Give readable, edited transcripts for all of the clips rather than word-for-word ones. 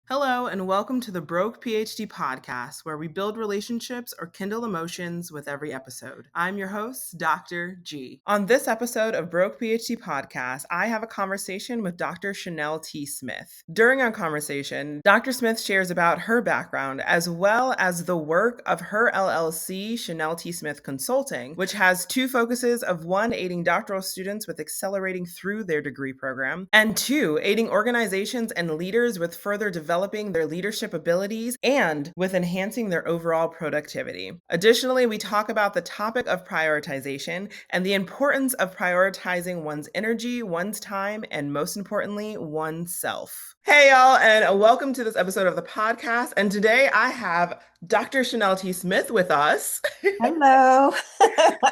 Hello, and welcome to the Broke PhD podcast, where we build relationships or kindle emotions with every episode. I'm your host, Dr. G. On this episode of Broke PhD podcast, I have a conversation with Dr. Shanell T Smith. During our conversation, Dr. Smith shares about her background as well as the work of her LLC, Shanell T Smith Consulting, which has two focuses of one, aiding doctoral students with accelerating through their degree program, and two, aiding organizations and leaders with further developing their leadership abilities and with enhancing their overall productivity. Additionally, we talk about the topic of prioritization and the importance of prioritizing one's energy, one's time, and most importantly, oneself. Hey, y'all, and welcome to this episode of the podcast. And today I have Dr. Shanell T. Smith with us. Hello.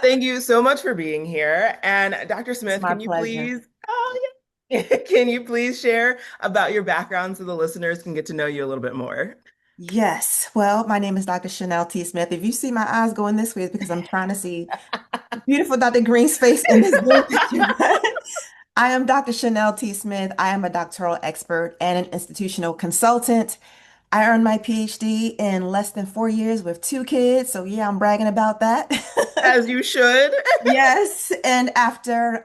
Thank you so much for being here. And Dr. It's Smith, my can you pleasure. please, can you please share about your background so the listeners can get to know you a little bit more? Yes. Well, my name is Dr. Shanell T Smith. If you see my eyes going this way, it's because I'm trying to see beautiful Dr. Green's face in this Zoom picture. I am Dr. Shanell T Smith. I am a doctoral expert and an institutional consultant. I earned my PhD in less than 4 years with two kids. So yeah, I'm bragging about that. As you should. Yes, and after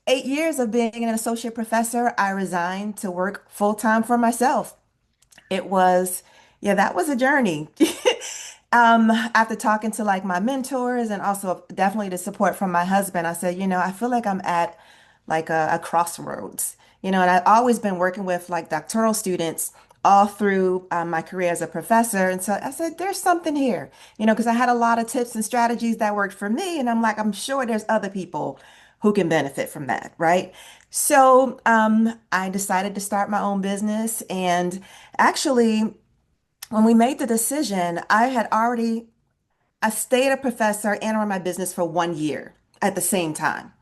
8 years of being an associate professor, I resigned to work full time for myself. It was, yeah, that was a journey. After talking to like my mentors and also definitely the support from my husband, I said, I feel like I'm at like a crossroads, and I've always been working with like doctoral students all through my career as a professor. And so I said, there's something here, because I had a lot of tips and strategies that worked for me. And I'm like, I'm sure there's other people who can benefit from that, right? So I decided to start my own business. And actually, when we made the decision, I stayed a professor and run my business for 1 year at the same time.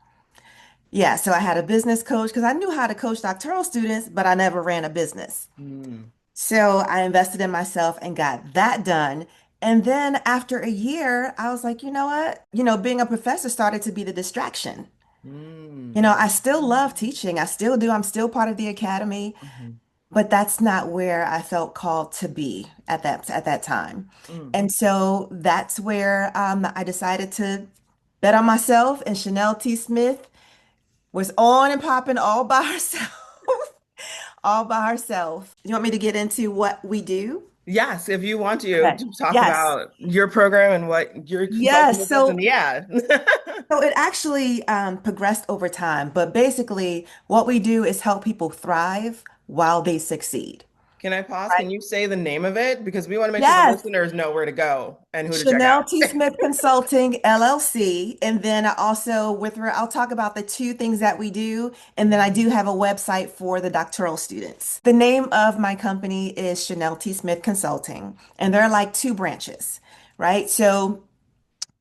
Yeah, so I had a business coach because I knew how to coach doctoral students, but I never ran a business. Mm, So I invested in myself and got that done. And then after a year, I was like, you know what? Being a professor started to be the distraction. mm, I still love teaching. I still do. I'm still part of the academy, mhm, but that's not where I felt called to be at that time. mm. And so that's where I decided to bet on myself, and Shanell T. Smith was on and popping all by herself, all by herself. You want me to get into what we do? Yes, if you want Okay. to talk Yes. about your program and what your consulting Yes. business, and So, yeah. so it actually progressed over time, but basically, what we do is help people thrive while they succeed. Can I pause? Right. Can you say the name of it? Because we want to make sure the Yes. listeners know where to go and who to check Shanell T. out. Smith Consulting, LLC. And then I also, with her, I'll talk about the two things that we do. And then I do have a website for the doctoral students. The name of my company is Shanell T. Smith Consulting. And there are like two branches, right? So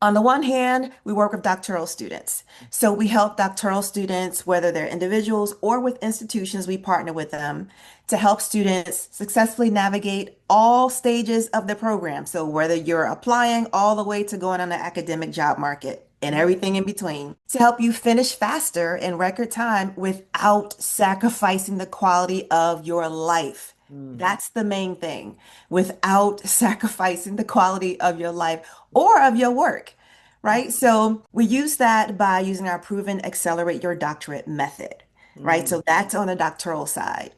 on the one hand, we work with doctoral students. So we help doctoral students, whether they're individuals or with institutions, we partner with them to help students successfully navigate all stages of the program. So whether you're applying all the way to going on the academic job market and everything in between, to help you finish faster in record time without sacrificing the quality of your life. Mm, That's the main thing, without sacrificing the quality of your life or of your work, right? So we use that by using our proven Accelerate Your Doctorate method, right? mm, So that's on the doctoral side.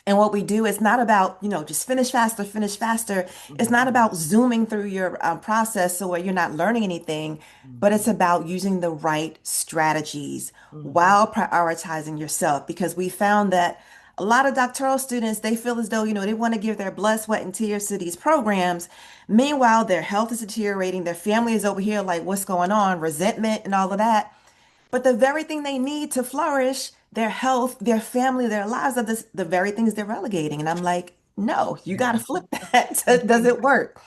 And what we do is not about, just finish faster, finish faster. It's mhm, not about zooming through your process so where you're not learning anything, but it's mhm, about using the right strategies mhm, while prioritizing yourself. Because we found that a lot of doctoral students, they feel as though, they want to give their blood, sweat, and tears to these programs. Meanwhile, their health is deteriorating. Their family is over here like, what's going on? Resentment and all of that. But the very thing they need to flourish, their health, their family, their lives, are the very things they're relegating. And I'm like, no, you got to flip that. Does it work?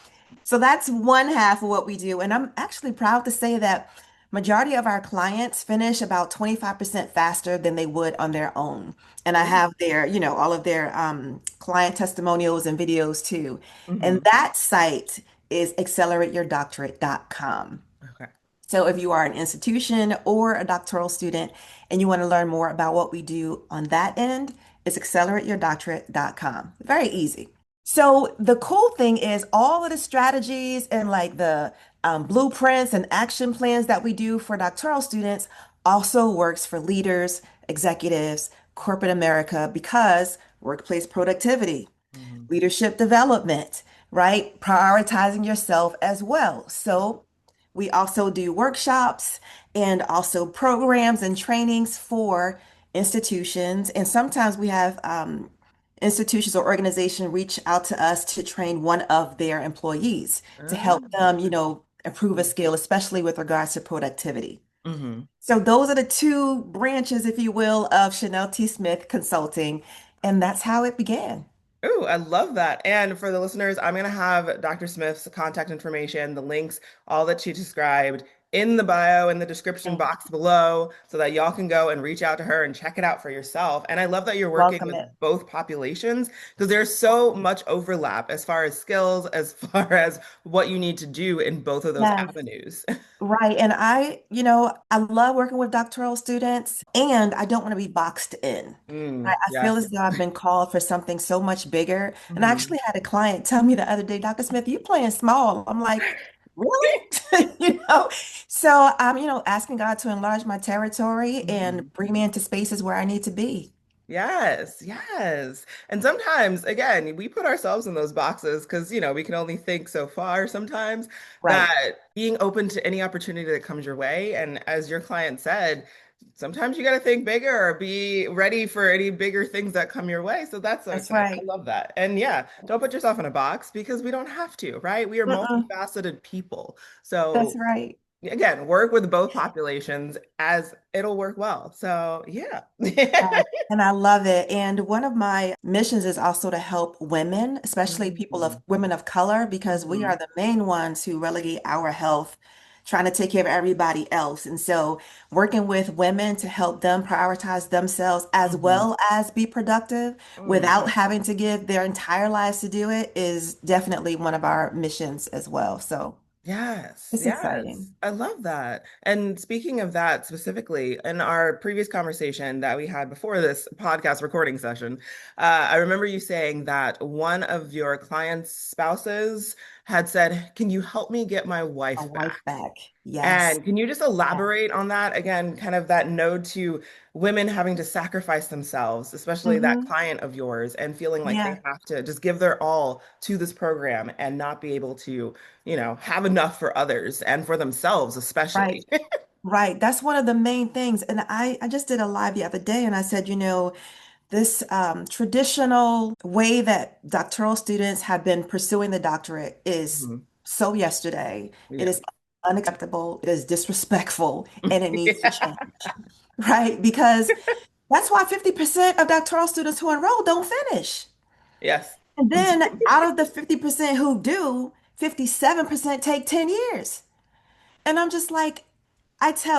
So that's one half of what we do. And I'm actually proud to say that majority of our clients finish about 25% faster than they would on their own. And I mhm, have their, all of their client testimonials and videos too. And mhm. that site is accelerateyourdoctorate.com. Okay. So if you are an institution or a doctoral student and you want to learn more about what we do on that end, it's accelerateyourdoctorate.com. Very easy. So the cool thing is all of the strategies and like the blueprints and action plans that we do for doctoral students also works for leaders, executives, corporate America because workplace productivity, Mhm. leadership development, right? Prioritizing yourself as well. So we also do workshops and also programs and trainings for institutions. And sometimes we have institutions or organizations reach out to us to train one of their employees to help them, improve a skill, especially with regards to productivity. Mhm. So those are the two branches, if you will, of Shanell T Smith Consulting. And that's how it began. Ooh, I love that. And for the listeners, I'm going to have Dr. Smith's contact information, the links, all that she described in the bio, in the description box below, so that y'all can go and reach out to her and check it out for yourself. And I love that you're working Welcome with it. both populations because there's so much overlap as far as skills, as far as what you need to do in both of those Yes. avenues. Right. And I love working with doctoral students and I don't want to be boxed in. I feel Yes. as though I've been called for something so much bigger. And I Hmm. actually had a client tell me the other day, Dr. Smith, you playing small. I'm like, really? You know? So I'm, asking God to enlarge my territory and bring me into spaces where I need to be. Yes, yes. And sometimes, again, we put ourselves in those boxes because, we can only think so far sometimes Right. that being open to any opportunity that comes your way. And as your client said, sometimes you got to think bigger or be ready for any bigger things that come your way. So that's That's okay. I right. love that. And yeah, don't put yourself in a box because we don't have to, right? We are Mm-mm. multifaceted people. That's So right. again, work with both populations as it'll work well. So yeah. Right. And I love it. And one of my missions is also to help women, especially Mhm. women of color, because we are Mhm. the main ones who relegate our health, trying to take care of everybody else. And so working with women to help them prioritize themselves as Mhm. well as be productive Mm. without having to give their entire lives to do it is definitely one of our missions as well. So Yes, it's yes. exciting. I love that. And speaking of that specifically, in our previous conversation that we had before this podcast recording session, I remember you saying that one of your clients' spouses had said, "Can you help me get my A wife wife back?" back. Yes. And can you just Yeah. elaborate on that again, kind of that node to women having to sacrifice themselves, especially that Hmm. client of yours, and feeling like they Yeah. have to just give their all to this program and not be able to, have enough for others and for themselves, Right. especially. Right. That's one of the main things. And I just did a live the other day and I said, this traditional way that doctoral students have been pursuing the doctorate is Mhm. so yesterday. It Yeah. is unacceptable. It is disrespectful and it needs to Yeah. change. Right. Because that's why 50% of doctoral students who enroll don't finish. Yes. And then out of the 50% who do, 57% take 10 years. And I'm just like,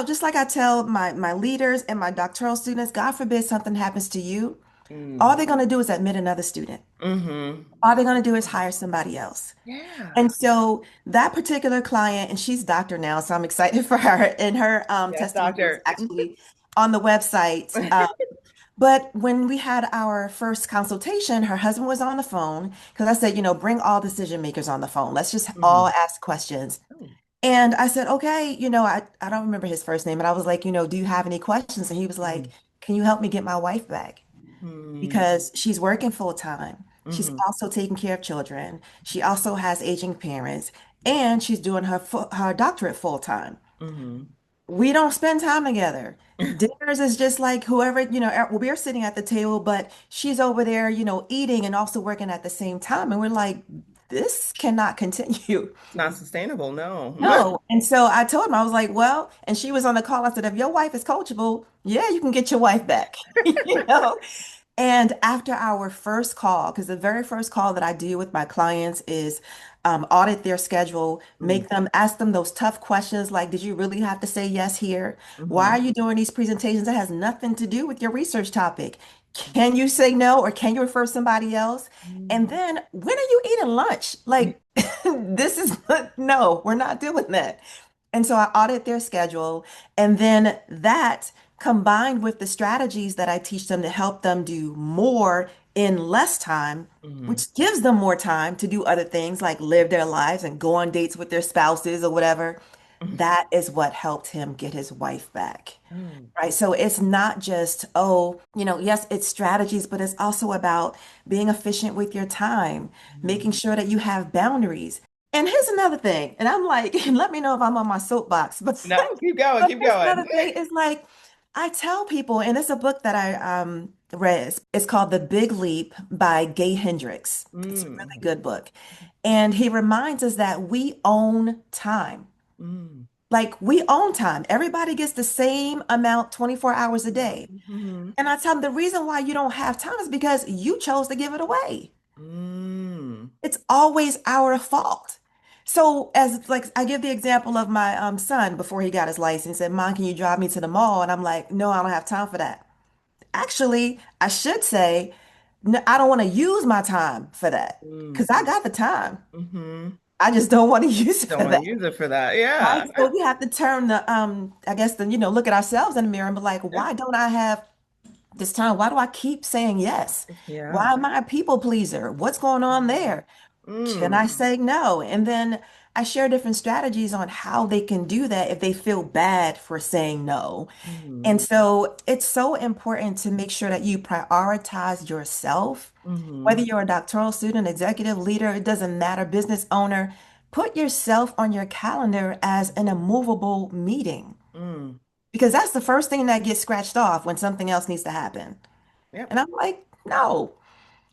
just like I tell my leaders and my doctoral students, God forbid something happens to you, all Mm. they're going to do is admit another student. Hmm. All they're going to do is hire somebody else. Yeah. And so that particular client, and she's a doctor now, so I'm excited for her. And her Yes, testimony is doctor. actually on the website. But when we had our first consultation, her husband was on the phone because I said, bring all decision makers on the phone. Let's just all Mhm. ask questions. Oh. And I said, okay, I don't remember his first name. And I was like, do you have any questions? And he was like, Mhm. can you help me get my wife back? Mhm. Because she's working full time. She's Mhm. also taking care of children. She also has aging parents, and she's doing her doctorate full time. Mhm. We don't spend time together. Dinners is just like whoever, we're sitting at the table, but she's over there, eating and also working at the same time. And we're like, this cannot continue. It's not sustainable, no. No. And so I told him, I was like, well, and she was on the call. I said, if your wife is coachable, yeah, you can get your wife back. You know? And after our first call, because the very first call that I do with my clients is audit their schedule, Mm. ask them those tough questions like, did you really have to say yes here? Why are Mhm. you doing these presentations that has nothing to do with your research topic? Can you say no or can you refer somebody else? And Mm. then when are you eating lunch? Like, this is no, we're not doing that. And so I audit their schedule. And then that combined with the strategies that I teach them to help them do more in less time, Mm-hmm. which gives them more time to do other things like live their lives and go on dates with their spouses or whatever. That is what helped him get his wife back. Oh. Right. So it's not just, oh, yes, it's strategies, but it's also about being efficient with your time, Mm. making sure that you have boundaries. And here's another thing. And I'm like, let me know if I'm on my soapbox, but No, keep going, but keep here's going. another thing is like I tell people, and it's a book that I read. It's called The Big Leap by Gay Hendricks. It's a really Mm. good book. And he reminds us that we own time. Mm. Like we own time. Everybody gets the same amount 24 hours a day. Mm-hmm. And I tell them the reason why you don't have time is because you chose to give it away. Mm. It's always our fault. So as like I give the example of my son before he got his license, he said, Mom, can you drive me to the mall? And I'm like, no, I don't have time for that. Actually, I should say, no, I don't want to use my time for that because Mm. I got the time. Mm-hmm. I just don't want to use it Don't for want that. to use it for that. Right. Yeah. So we have to turn the I guess look at ourselves in the mirror and be like, Yeah. why don't I have this time? Why do I keep saying yes? Yeah. Why am I a people pleaser? What's going on Mm. there? Can I Mm. say no? And then I share different strategies on how they can do that if they feel bad for saying no. Mm. And so it's so important to make sure that you prioritize yourself, whether Mm. you're a doctoral student, executive leader, it doesn't matter, business owner, put yourself on your calendar as an immovable meeting Mm. because that's the first thing that gets scratched off when something else needs to happen. Yep. And I'm like, no.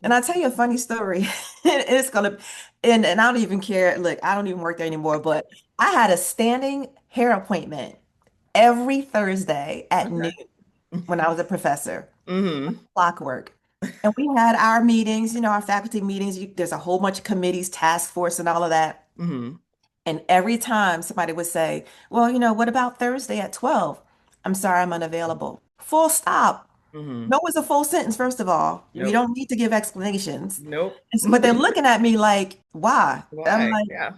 And I'll tell you a funny story. It's gonna, and I don't even care. Look, I don't even work there anymore, but I had a standing hair appointment every Thursday at noon Okay. when I was a professor, Mm-hmm. clockwork. And we had our meetings, our faculty meetings. There's a whole bunch of committees, task force, and all of that. Mm-hmm. And every time somebody would say, well, what about Thursday at 12? I'm sorry, I'm unavailable. Full stop. Mm-hmm. No is a full sentence, first of all. We Nope. don't need to give explanations. Nope. But they're looking at me like, why? I'm Why? like, Yeah.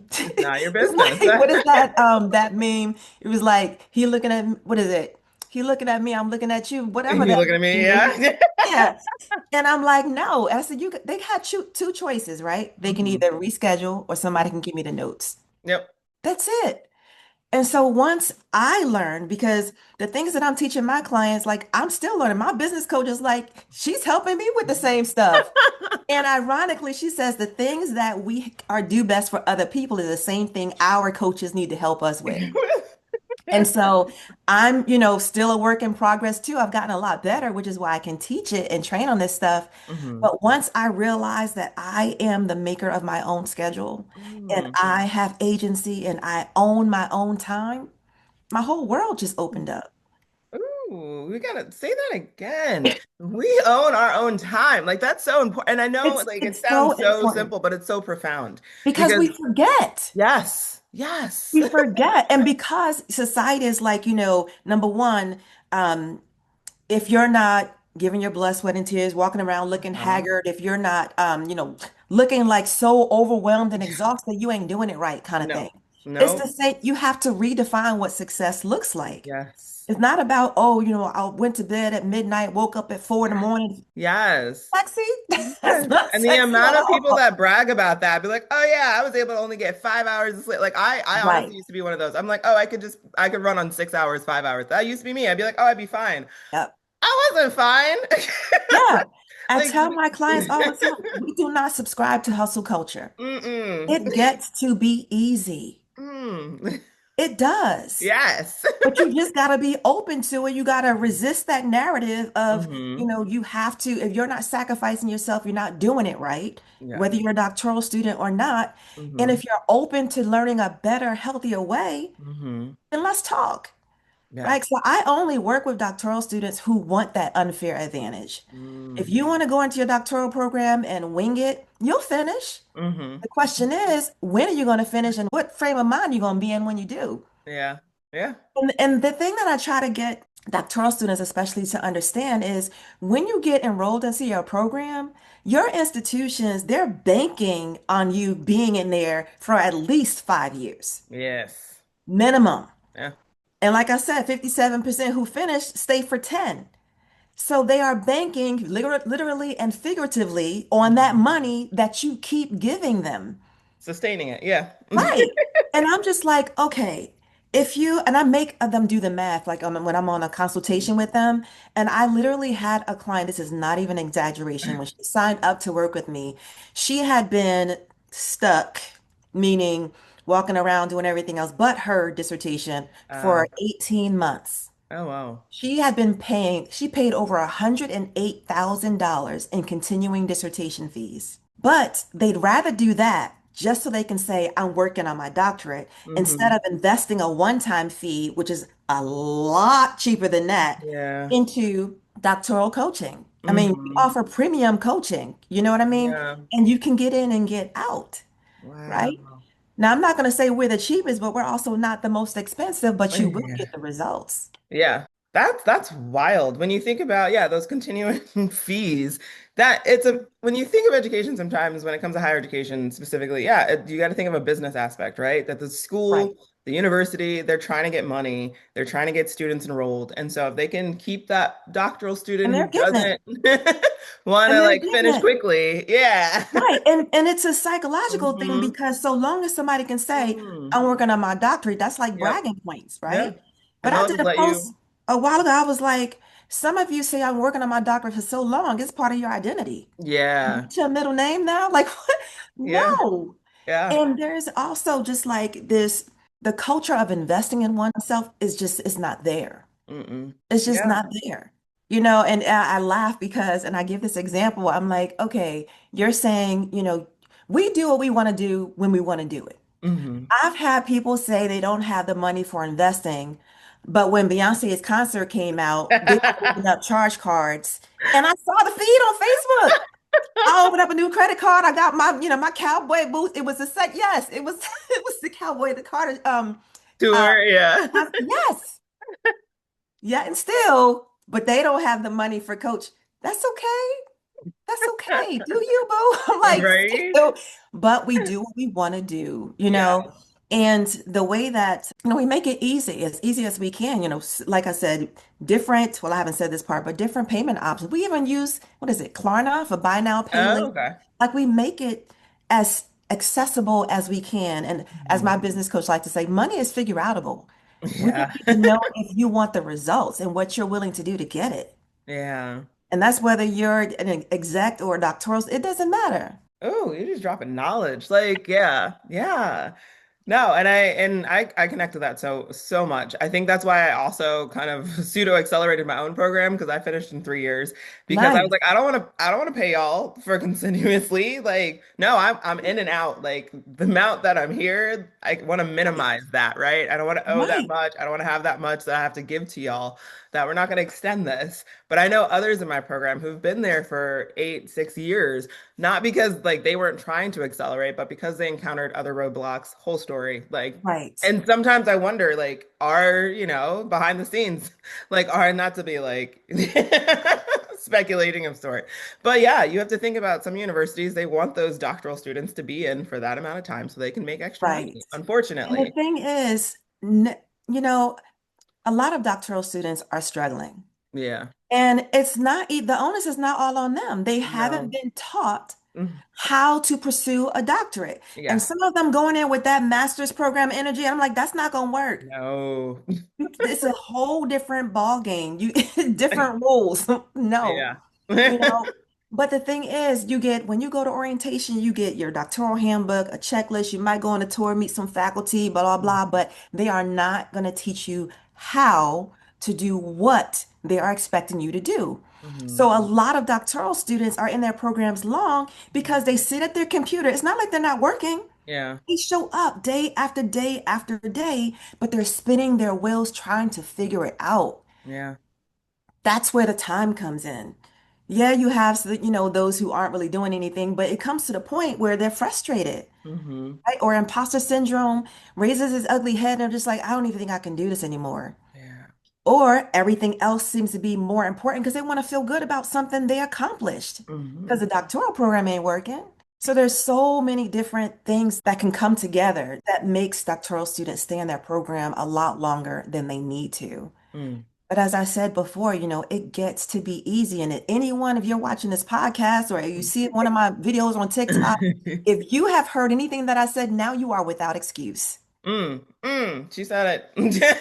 It's not your it's business. like, what is that meme? It was like, he looking at, what is it? He looking at me, I'm looking at you, whatever You that looking at me? meme is. Yeah. Yeah. And I'm like, no. I said, they had two choices, right? They can Mm-hmm. either reschedule or somebody can give me the notes. Yep. That's it. And so once I learned, because the things that I'm teaching my clients, like I'm still learning. My business coach is like, she's helping me with the same stuff. And ironically, she says the things that we are do best for other people is the same thing our coaches need to help us with. And so I'm, still a work in progress too. I've gotten a lot better, which is why I can teach it and train on this stuff. Mm-hmm. But once I realized that I am the maker of my own schedule and Mm. I have agency and I own my own time, my whole world just opened up. Ooh, we gotta say that again. We own our own time. Like that's so important. And I know It's like it it's so sounds so important simple, but it's so profound because because we forget. yes, yes. We forget. And because society is like, number one, um, if you're not giving your blood, sweat, and tears, walking around looking Uh-huh. haggard, if you're not, looking like so overwhelmed and exhausted, you ain't doing it right, kind of thing. No, It's the no, same. You have to redefine what success looks like. yes, It's not about, oh, I went to bed at midnight, woke up at 4 in the morning. yes. Sexy? That's Yes. not And the sexy amount at of people all. that brag about that, be like, oh yeah, I was able to only get 5 hours of sleep. Like I honestly Right. used to be one of those. I'm like, oh, I could run on 6 hours, 5 hours. That used to be me. I'd be like, oh, I'd be fine. Yep. I wasn't fine. Yeah. I Like, tell my clients all the time, we do not subscribe to hustle culture. mm-mm. It gets to be easy. Mm. It does. Yes. But you just got to be open to it. You got to resist that narrative of, Hmm. you have to, if you're not sacrificing yourself, you're not doing it right, Yeah. whether you're a doctoral student or not. And Hmm. if you're open to learning a better, healthier way, Hmm. then let's talk. Yeah. Right. So I only work with doctoral students who want that unfair advantage. If Mm. you want to go into your doctoral program and wing it, you'll finish. Hmm. The question is, when are you going to finish and what frame of mind are you going to be in when you do? Yeah. Yeah. And the thing that I try to get doctoral students especially to understand is when you get enrolled into your program, your institutions, they're banking on you being in there for at least 5 years. Yes. minimum. Yeah. And like I said, 57% who finished stay for 10. So they are banking literally and figuratively on that Mhm. money that you keep giving them. Sustaining it. Yeah. Right. And I'm just like, okay, if you, and I make them do the math, like when I'm on a consultation with them, and I literally had a client, this is not even exaggeration, when she signed up to work with me, she had been stuck, meaning walking around doing everything else but her dissertation Uh, for 18 months. oh wow. She paid over $108,000 in continuing dissertation fees. But they'd rather do that just so they can say, I'm working on my doctorate, instead Hmm. of investing a one-time fee, which is a lot cheaper than that, Yeah. into doctoral coaching. I mean, we Hmm. offer premium coaching, you know what I mean? Yeah. And you can get in and get out, right? Wow. Now, I'm not going to say we're the cheapest, but we're also not the most expensive, but you will Yeah. get the results. Yeah. That's wild. When you think about, yeah, those continuing fees, that it's a when you think of education sometimes when it comes to higher education specifically, yeah, you got to think of a business aspect, right? That the Right. school, the university, they're trying to get money, they're trying to get students enrolled. And so if they can keep that doctoral And student who they're getting it. doesn't want And to they're like getting finish it. quickly, yeah. Right. And it's a psychological thing Hmm. because so long as somebody can say, Hmm. I'm working on my doctorate, that's like Yep. bragging points, Yeah. right? But And I they'll did just a let post you, a while ago. I was like, some of you say I'm working on my doctorate for so long, it's part of your identity. yeah. It's your middle name now? Like, what? Yeah. No. Yeah. And there's also just like this, the culture of investing in oneself is just, it's not there. Mm-mm. It's just Yeah. not there. And I laugh because, and I give this example, I'm like, okay, you're saying, we do what we want to do when we want to do it. Hmm. I've had people say they don't have the money for investing, but when Beyonce's concert came out, they were opening up charge cards. And I saw the feed on Facebook. I opened up a new credit card. I got my cowboy boots. It was a set. Yes, it was it was the cowboy, the Carter. Uh, Tour, yeah. yes. Yeah, and still, but they don't have the money for coach. That's okay. That's okay. Do you, boo? I'm like, Right? still, but we do what we want to do, Yeah. and the way that, we make it easy as we can, like I said, different, well, I haven't said this part, but different payment options. We even use, what is it, Klarna for buy now, pay Oh, later. okay. Like we make it as accessible as we can. And as Mhm. my business coach likes to say, money is figure outable. We just Yeah. need to know if you want the results and what you're willing to do to get it. Yeah. And that's whether you're an exec or a doctoral, it doesn't matter. Oh, you're just dropping knowledge. Like, yeah. Yeah. No, and I connect with that so much. I think that's why I also kind of pseudo accelerated my own program because I finished in 3 years because I was Nice. like, I don't want to pay y'all for continuously. Like, no, I'm in and out. Like the amount that I'm here, I want to Right. minimize that, right? I don't want to owe that Right. much. I don't want to have that much that I have to give to y'all. That we're not going to extend this. But I know others in my program who've been there for 8, 6 years not because like they weren't trying to accelerate, but because they encountered other roadblocks, whole story. Like, Right. and sometimes I wonder, like, are, behind the scenes, like, are not to be like speculating of sort. But yeah, you have to think about some universities, they want those doctoral students to be in for that amount of time so they can make extra Right. money, And the unfortunately. thing is, you know, a lot of doctoral students are struggling. Yeah. And the onus is not all on them. They haven't No. been taught Mm. how to pursue a doctorate. And Yeah. some of them going in with that master's program energy, I'm like, that's not gonna work. No. It's a whole different ball game. You different rules. No. Yeah. you know. But the thing is, when you go to orientation, you get your doctoral handbook, a checklist. You might go on a tour, meet some faculty, blah, blah, blah, but they are not going to teach you how to do what they are expecting you to do. Hmm. So a lot of doctoral students are in their programs long because they sit at their computer. It's not like they're not working. Yeah. They show up day after day after day, but they're spinning their wheels trying to figure it out. Yeah. That's where the time comes in. Yeah, you have, those who aren't really doing anything, but it comes to the point where they're frustrated, Hmm. right? Or imposter syndrome raises its ugly head and they're just like, I don't even think I can do this anymore. Yeah. Or everything else seems to be more important because they want to feel good about something they accomplished because Hmm. the doctoral program ain't working. So there's so many different things that can come together that makes doctoral students stay in their program a lot longer than they need to. Mm. But as I said before, it gets to be easy. And if anyone, if you're watching this podcast or you see one of my videos on TikTok, if you have heard anything that I said, now you are without excuse. She said it.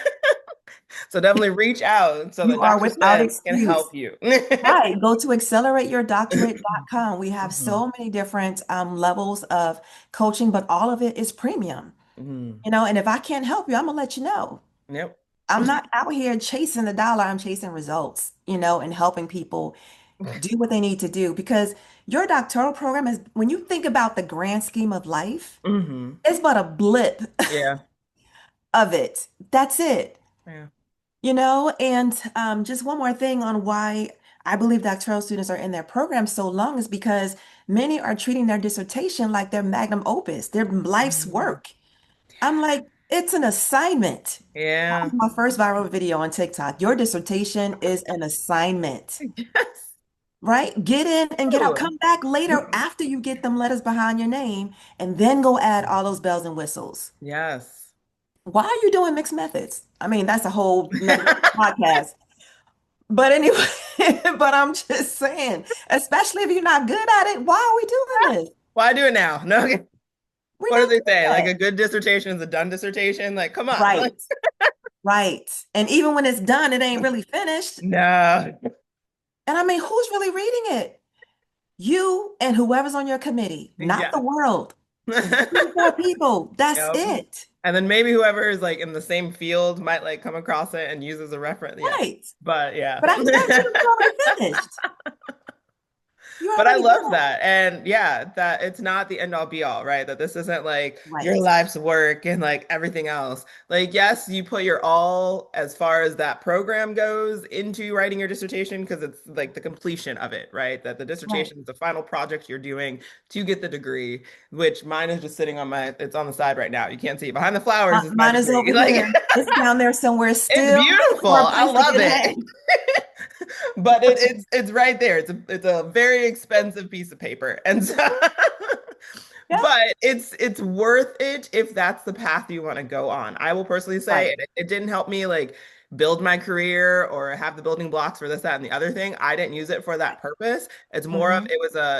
So definitely reach out so that You are Dr. without Smith can excuse. help you. Right. Go to accelerateyourdoctorate.com. We have so many different levels of coaching, but all of it is premium. Mhm. And if I can't help you, I'm gonna let you know. Yep. I'm not out here chasing the dollar, I'm chasing results, and helping people do what they need to do because your doctoral program is, when you think about the grand scheme of life, Hmm. it's but a blip Yeah. of it. That's it. Yeah. And just one more thing on why I believe doctoral students are in their program so long is because many are treating their dissertation like their magnum opus, their life's Mhm. work. I'm like, it's an assignment. That Yeah. was my first viral video on TikTok. Your dissertation is an assignment, Yes. right? Get in and get out. Ooh. Come back later after you get them letters behind your name and then go add all those bells and whistles. Yes. Why are you doing mixed methods? I mean, that's a whole nother podcast. But anyway, but I'm just saying, especially if you're not good at it, why are we doing this? Why do it now? No. Okay. We're What do not they doing say? Like that. a good dissertation is a done dissertation? Like, come on. Like, Right, right. And even when it's done, it ain't really finished. no. And I mean, who's really reading it? You and whoever's on your committee, not the Yeah. world. 3 or 4 people. That's Yep. it. And then maybe whoever is like in the same field might like come across it and use as a reference. Yeah. Right. But yeah. But after that, you're already finished. You're But I already love done. that. And yeah, that it's not the end all be all, right? That this isn't like your Right. life's work and like everything else. Like, yes, you put your all as far as that program goes into writing your dissertation because it's like the completion of it, right? That the Right. dissertation is the final project you're doing to get the degree, which mine is just sitting on it's on the side right now. You can't see it. Behind the flowers is my Mine is degree. over Like, here. It's down there somewhere, it's still looking beautiful. for a I place to love get it. hanged. But it's right there. It's a very expensive piece of paper. And so Yeah. but it's worth it if that's the path you want to go on. I will personally say Right. it didn't help me like build my career or have the building blocks for this, that, and the other thing. I didn't use it for that purpose. It's more of Mm-hmm.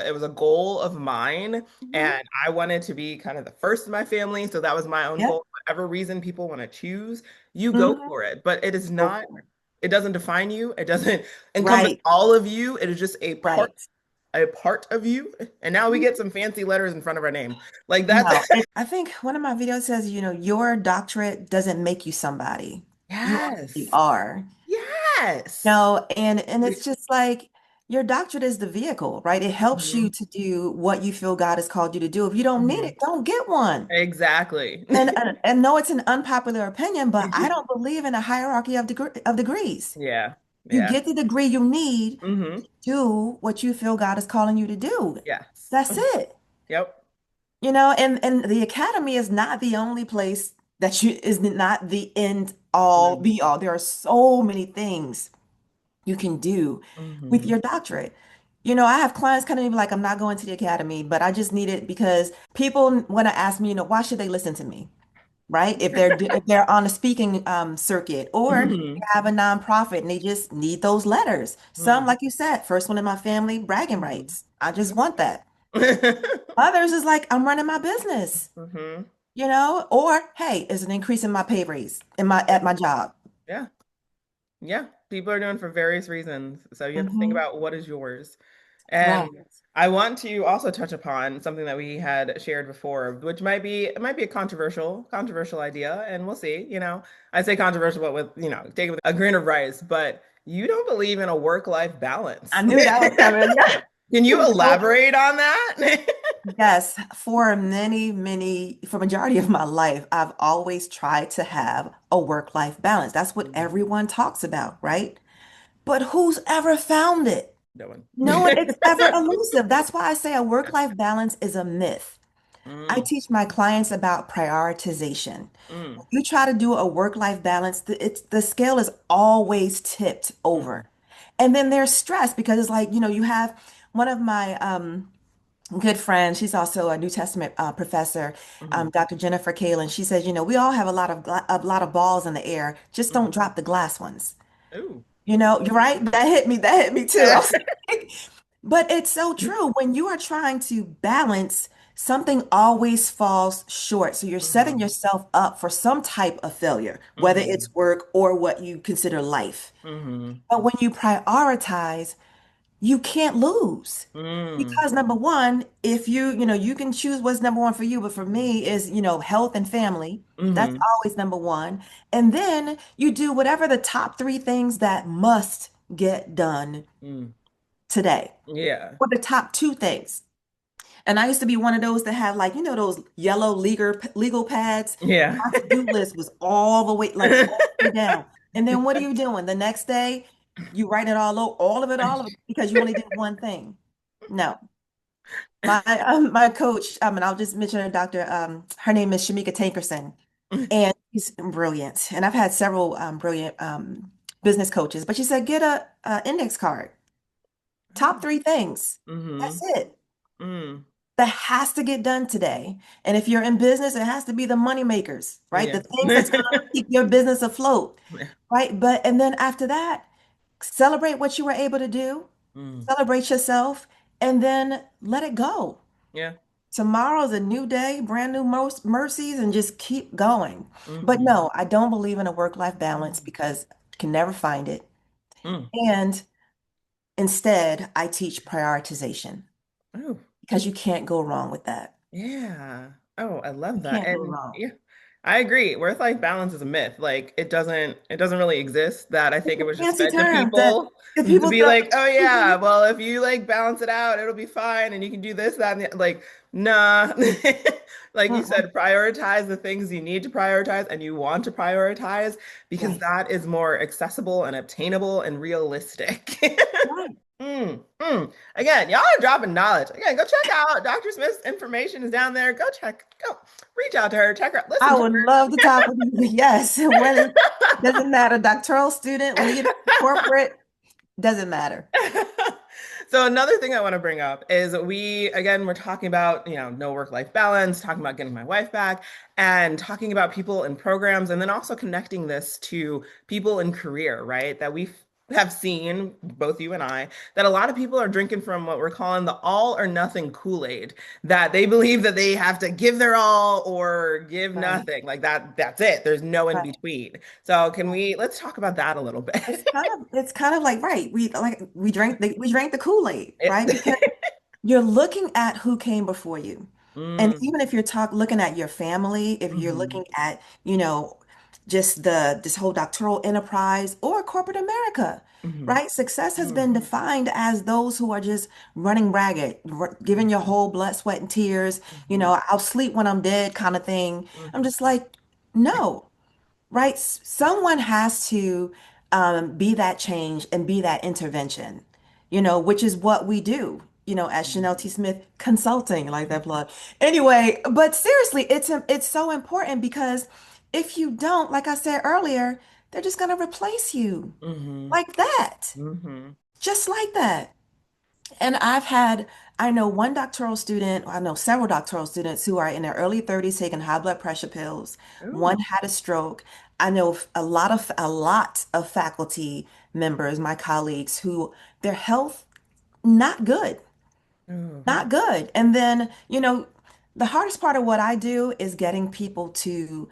it was a goal of mine, Hmm. and I wanted to be kind of the first in my family. So that was my own Yep. goal. Whatever reason people want to choose, you go Hmm. for it. But it is Go not, for it. it doesn't define you. It doesn't encompass Right. all of you. It is just Right. a part of you. And now we get some fancy letters in front of our name. Like that's No, I think one of my videos says, your doctorate doesn't make you somebody. You already yes. are. Yes. No, and it's just like your doctorate is the vehicle, right? It helps you Mhm. to do what you feel God has called you to do. If you don't need Mhm. it, don't get one. Exactly. And no, it's an unpopular opinion, but I don't believe in a hierarchy of degrees. Yeah. You Yeah. get the degree you need Hmm. to do what you feel God is calling you to do. Yes. That's it. Yep. And the academy is not the only place that you is not the end all Mm-hmm. be all. There are so many things you can do with Mm-hmm. your doctorate. I have clients kind of be like, I'm not going to the academy, but I just need it because people want to ask me, why should they listen to me? Right? If they're on a speaking circuit or they have a nonprofit and they just need those letters. Some, like you said, first one in my family, bragging Hmm. rights. I just want that. Others is like, I'm running my business, Hmm. or hey, it's an increase in my pay raise in my at my job. Yeah. Yeah. People are doing for various reasons. So you have to think Hmm. about what is yours. Right. And I want to also touch upon something that we had shared before, which it might be a controversial idea, and we'll see. I say controversial, but with, take it with a grain of rice, but you don't believe in a work-life I balance. knew that was coming. Can you Nope. elaborate on that? Yes, for majority of my life, I've always tried to have a work-life balance. That's what everyone talks about, right? But who's ever found it? No one. No one, it's ever elusive. That's why I say a work-life balance is a myth. I Mm, teach my clients about prioritization. mm, When you try to do a work-life balance, the scale is always tipped mm, over. And then there's stress because it's like, you have one of my good friend. She's also a New Testament professor, Mm-hmm. Dr. Jennifer Kalen. She says, we all have a lot of balls in the air. Just Mm-hmm. don't drop the glass ones. Ooh. You're right. That hit me. That hit me too. I Yeah. was like, but it's so true. When you are trying to balance, something always falls short. So you're setting Mm-hmm. yourself up for some type of failure, whether Mm-hmm. it's work or what you consider life. Mm-hmm. But when you prioritize, you can't lose. Mm. Because number one, if you can choose what's number one for you, but for me is, health and family. That's Mm-hmm. always number one. And then you do whatever the top three things that must get done Mm. today, Yeah. or the top two things. And I used to be one of those that have like, those yellow legal pads. Yeah. My to-do list was all the way, like all the way down. And then what are you doing? The next day, you write it all of it, because you only did one thing. No. My coach, and I'll just mention her doctor, her name is Shamika Tankerson, and she's brilliant. And I've had several brilliant business coaches, but she said, get a index card, top three things. Mm-hmm. That's it. Mm. That has to get done today. And if you're in business, it has to be the money makers, right? Yeah. The things that's going to keep your business afloat, right? And then after that, celebrate what you were able to do, Mm. celebrate yourself, and then let it go. Yeah. Tomorrow's a new day, brand new mercies, and just keep going. But Mm-hmm. no, I don't believe in a work-life balance because you can never find it. Mm. And instead, I teach prioritization Oh. because you can't go wrong with that. Yeah. Oh, I You love that. can't go And wrong. yeah, I agree. Work-life balance is a myth. Like it doesn't really exist. That I It's think it a was just fancy fed to term that people if to people be don't. like, oh yeah, well, if you like balance it out, it'll be fine and you can do this, that, and the, like, nah. Like you Mm-mm. said, prioritize the things you need to prioritize and you want to prioritize because Right. that is more accessible and obtainable and realistic. Right. Again, y'all are dropping knowledge. Again, go check out Dr. Smith's information is down there. Go reach out to her, check her out, listen I to would love to talk with you. Yes. Whether doesn't matter, doctoral student, leader, corporate, doesn't matter. her. So another thing I want to bring up is we're talking about, no work-life balance, talking about getting my wife back, and talking about people in programs, and then also connecting this to people in career, right? That we have seen, both you and I, that a lot of people are drinking from what we're calling the all or nothing Kool-Aid, that they believe that they have to give their all or give Right. nothing. Like that's it. There's no in Right. between. So let's talk about that a little bit. It's kind of like, right. We drank the Kool-Aid, right? Because It- you're looking at who came before you. And Mm, even if you're looking at your family, if you're mhm, looking at, just this whole doctoral enterprise or corporate America, mhm, right? Success has mm, been defined as those who are just running ragged, giving your whole blood, sweat, and tears, mhm, I'll sleep when I'm dead kind of thing. I'm mhm, just like, no, right? Someone has to be that change and be that intervention, which is what we do, at Shanell T mhm, Smith Consulting, like that plug. Anyway, but seriously, it's so important because if you don't, like I said earlier, they're just going to replace you mhm, like that, mhm. just like that. And I know one doctoral student, I know several doctoral students who are in their early 30s taking high blood pressure pills. Ooh, One had a stroke. I know a lot of faculty members, my colleagues, who their health not good, mhm, not good. And then, the hardest part of what I do is getting people to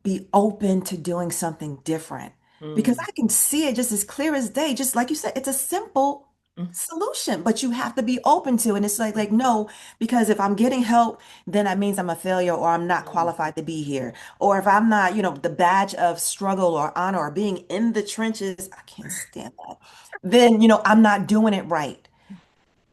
be open to doing something different because mm, I can see it just as clear as day. Just like you said, it's a simple mm, solution, but you have to be open to it. And it's like mhm, no, because if I'm getting help, then that means I'm a failure or I'm not mm, qualified to be here. Or if I'm not, the badge of struggle or honor or being in the trenches, I can't stand that. Then, I'm not doing it right.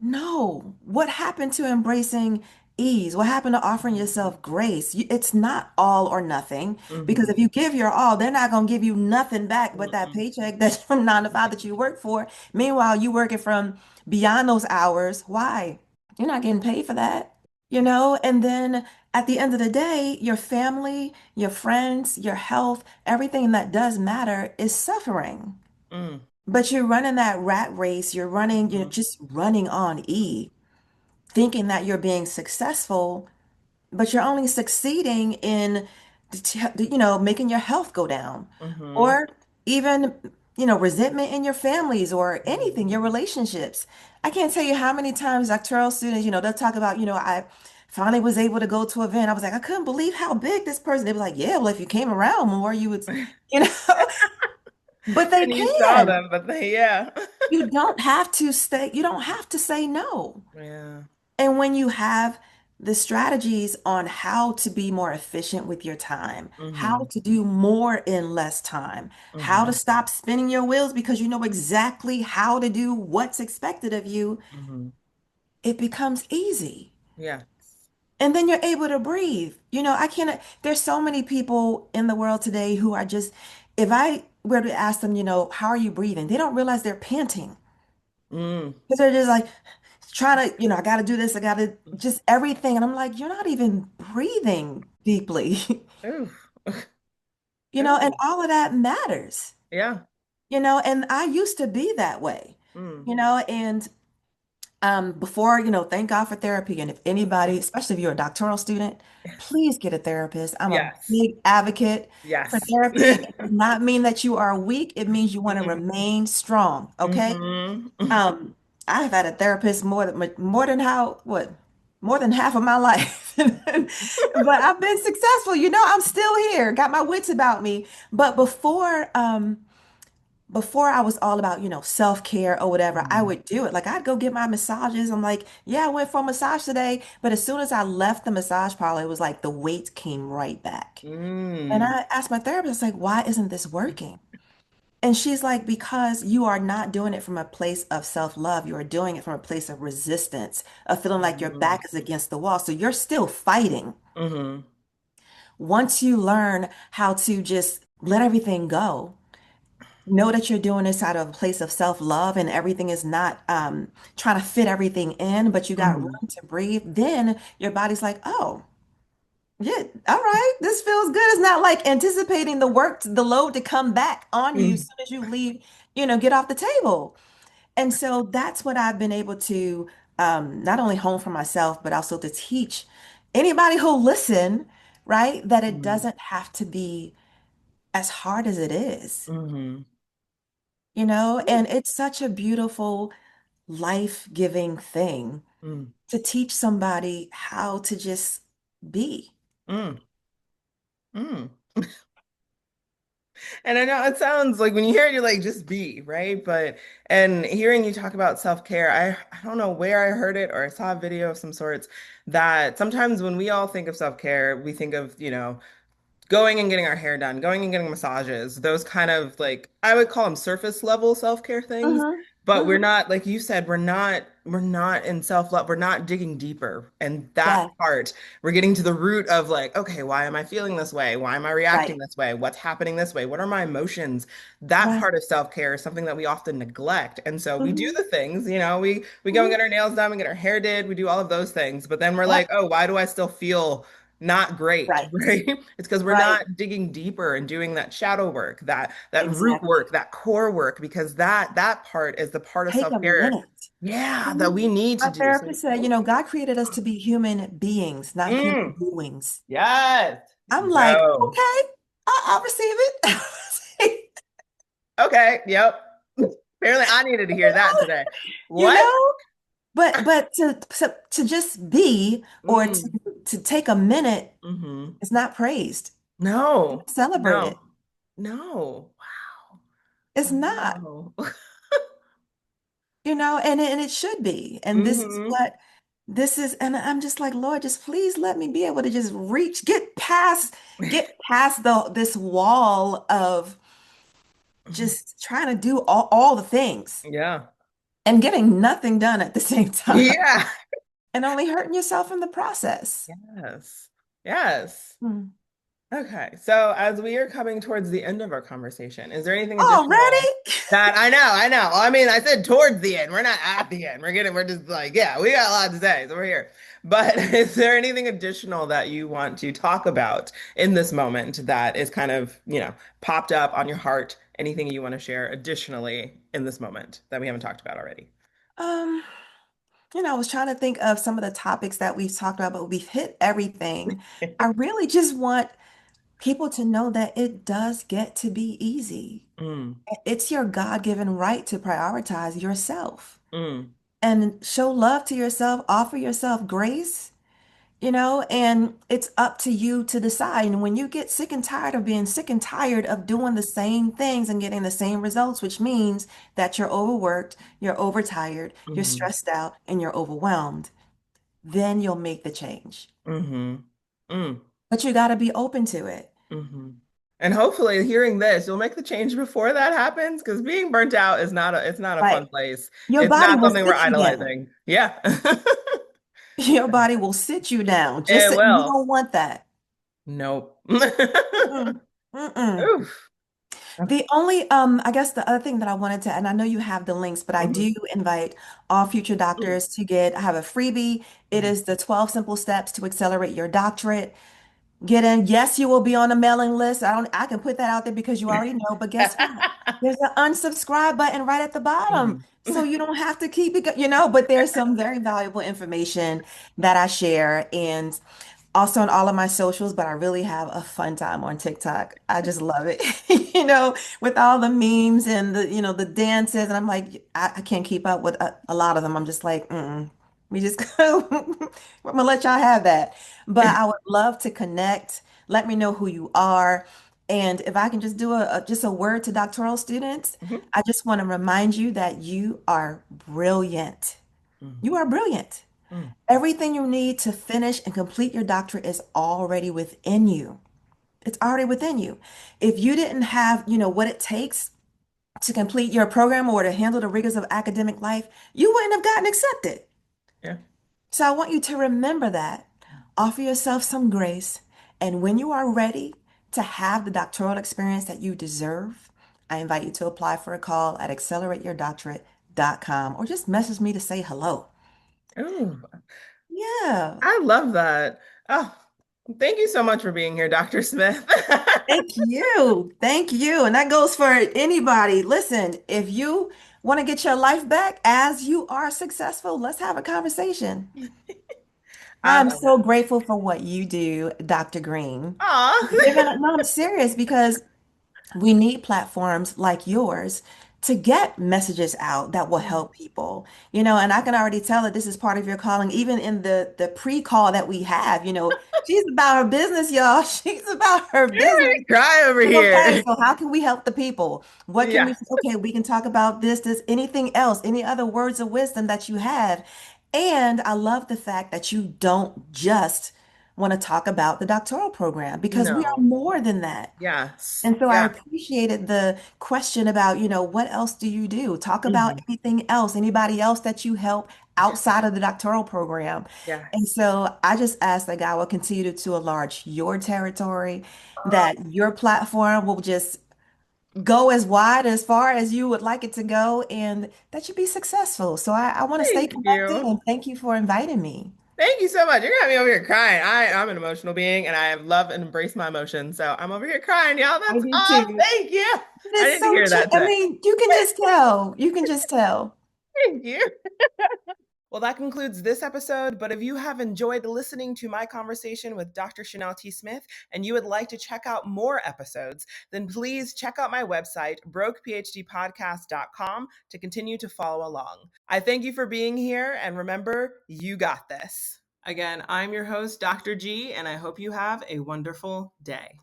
No. What happened to embracing ease? What happened to offering yourself grace? It's not all or nothing because mhm, if you give your all, they're not going to give you nothing back but that mm, paycheck that's from 9 to 5 that you work for. Meanwhile, you working from beyond those hours. Why? You're not getting paid for that, And then at the end of the day, your family, your friends, your health, everything that does matter is suffering. mm, But you're running that rat race, you're mhm, just running on E. thinking that you're being successful, but you're only succeeding in, making your health go down, Mm-hmm. or even, resentment in your families or anything, your relationships. I can't tell you how many times doctoral students, they'll talk about, I finally was able to go to an event. I was like, I couldn't believe how big this person. They were like, yeah, well, if you came around more, you would, you know, but they And you saw can. them, but they, yeah. You don't have to say no. Yeah. And when you have the strategies on how to be more efficient with your time, how Mm-hmm. to do more in less time, how to Mm-hmm. stop spinning your wheels because you know exactly how to do what's expected of you, Mm-hmm. it becomes easy. Yeah. And then you're able to breathe. I can't, there's so many people in the world today who are just, if I were to ask them, how are you breathing? They don't realize they're panting Mm. because they're just like, trying to, I got to do this, I got to just everything. And I'm like, you're not even breathing deeply, Oof. and Ooh. all of that matters, Yeah. and I used to be that way, Mm. and before, thank God for therapy. And if anybody, especially if you're a doctoral student, please get a therapist. I'm a Yes. big advocate for Yes. therapy. It does not mean that you are weak. It means you want to remain strong. Okay. Mm-hmm. Um, I've had a therapist more than half of my life. But I've been successful. I'm still here, got my wits about me. But before I was all about, self-care or whatever, I Mm. would do it. Like I'd go get my massages. I'm like, yeah, I went for a massage today. But as soon as I left the massage parlor, it was like the weight came right back. And Mm. I asked my therapist, like, why isn't this working? And she's like, because you are not doing it from a place of self-love. You are doing it from a place of resistance, of feeling like your Mm. back is against the wall. So you're still fighting. Mm-hmm. Once you learn how to just let everything go, know that you're doing this out of a place of self-love and everything is not trying to fit everything in, but you got Mm-hmm. room to breathe, then your body's like, oh, yeah, all right, this feels good. It's not like anticipating the load to come back on you as Mm. soon as you leave, get off the table. And so that's what I've been able to not only hone for myself, but also to teach anybody who'll listen, right? That it Mm. doesn't have to be as hard as it is, Mm-hmm. and it's such a beautiful, life-giving thing Mm. to teach somebody how to just be. Mm. Mm. And I know it sounds like when you hear it, you're like, just be, right? But, and hearing you talk about self-care, I don't know where I heard it or I saw a video of some sorts that sometimes when we all think of self-care, we think of, going and getting our hair done, going and getting massages, those kind of like I would call them surface level self-care things. Hmm. But we're Hmm. not, like you said, we're not in self-love. We're not digging deeper. And that Yeah, part, we're getting to the root of like, okay, why am I feeling this way? Why am I reacting right, this way? What's happening this way? What are my emotions? That right. part of self-care is something that we often neglect. And so we do Hmm. the things, we go and Hmm. get our nails done, we get our hair did, we do all of those things. But then we're like, Yep, oh, why do I still feel not great, right, right? It's because we're right. not digging deeper and doing that shadow work, that root work, Exactly. that core work, because that part is the part of Take a self-care, minute. yeah, that Mhm. we need to My do. So, therapist said, God created us to be human beings, not human mm, doings. yes, I'm like, yo, okay, I'll receive it. okay, yep. Apparently, I needed to hear that today. You What? know, but to just be or Mm, to take a minute hmm. is not praised. It's No, not celebrated. no, no. Wow. It's not, Wow. and it should be. And Hmm. and I'm just like, Lord, just please let me be able to just get past this wall of just trying to do all the things Yeah. and getting nothing done at the same time Yeah. and only hurting yourself in the process. Yes. Yes. Hmm. Okay. So as we are coming towards the end of our conversation, is there anything additional Already? that I know. I mean, I said towards the end. We're not at the end. We're just like, yeah, we got a lot to say, so we're here. But is there anything additional that you want to talk about in this moment that is kind of, popped up on your heart? Anything you want to share additionally in this moment that we haven't talked about already? Um, I was trying to think of some of the topics that we've talked about, but we've hit everything. I really just want people to know that it does get to be easy. Mm, It's your God-given right to prioritize yourself mm, and show love to yourself, offer yourself grace, and it's up to you to decide. And when you get sick and tired of being sick and tired of doing the same things and getting the same results, which means that you're overworked, you're overtired, you're mm, stressed out, and you're overwhelmed, then you'll make the change. mm, mm, But you got to be open to it. mm. And hopefully hearing this, you'll make the change before that happens because being burnt out is not it's not a fun Like place. your It's body not will something we're sit you down. idolizing. Yeah. Your body will sit you down. It You will. don't want that. Nope. Mm-mm. Mm-mm. Oof. The only, I guess the other thing that I wanted to, and I know you have the links, but I Mhm. do invite all future doctors to I have a freebie. It Mhm. is the 12 simple steps to accelerate your doctorate. Get in. Yes, you will be on the mailing list. I can put that out there because you already know, but guess what? There's an unsubscribe button right at the bottom. Mhm. So you don't have to keep it, but there's some very valuable information that I share. And also on all of my socials, but I really have a fun time on TikTok. I just love it, with all the memes and the dances. And I'm like, I can't keep up with a lot of them. I'm just like, we just, I'm gonna let y'all have that. But I would love to connect. Let me know who you are. And if I can just do just a word to doctoral students, Mhm. I just want to remind you that you are brilliant. Mhm. You are brilliant. Mhm. Everything you need to finish and complete your doctorate is already within you. It's already within you. If you didn't have, what it takes to complete your program or to handle the rigors of academic life, you wouldn't have gotten accepted. Yeah. So I want you to remember that. Offer yourself some grace. And when you are ready to have the doctoral experience that you deserve, I invite you to apply for a call at accelerateyourdoctorate.com or just message me to say hello. Ooh, Yeah. I love that. Oh, thank you so much for being here, Dr. Smith. Thank you. Thank you. And that goes for anybody. Listen, if you want to get your life back as you are successful, let's have a conversation. I I'm love it. so grateful for what you do, Dr. Green. Aw. No, I'm serious because we need platforms like yours to get messages out that will help people. And I can already tell that this is part of your calling, even in the pre-call that we have, she's about her business, y'all. She's about her You're business. ready to cry over Okay, here. so how can we help the people? What can Yeah. we, okay, we can talk about anything else, any other words of wisdom that you have. And I love the fact that you don't just want to talk about the doctoral program because we are No. more than that. Yes. And so I Yeah. appreciated the question about, what else do you do? Talk about Mhm. anything else, anybody else that you help Yeah. outside of the doctoral program. And Yes. so I just ask that God will continue to enlarge your territory, that your platform will just go as wide as far as you would like it to go, and that you be successful. So I want to stay Thank connected you. and thank you for inviting me. Thank you so much. You're gonna have me over here crying. I'm an emotional being and I love and embrace my emotions. So I'm over here crying, y'all. I That's do all. too. Thank you. It I is need to so hear true. that I today. mean, you can just tell. You can just tell. Thank you. Well, that concludes this episode. But if you have enjoyed listening to my conversation with Dr. Shanell T Smith and you would like to check out more episodes, then please check out my website, brokephdpodcast.com, to continue to follow along. I thank you for being here. And remember, you got this. Again, I'm your host, Dr. G, and I hope you have a wonderful day.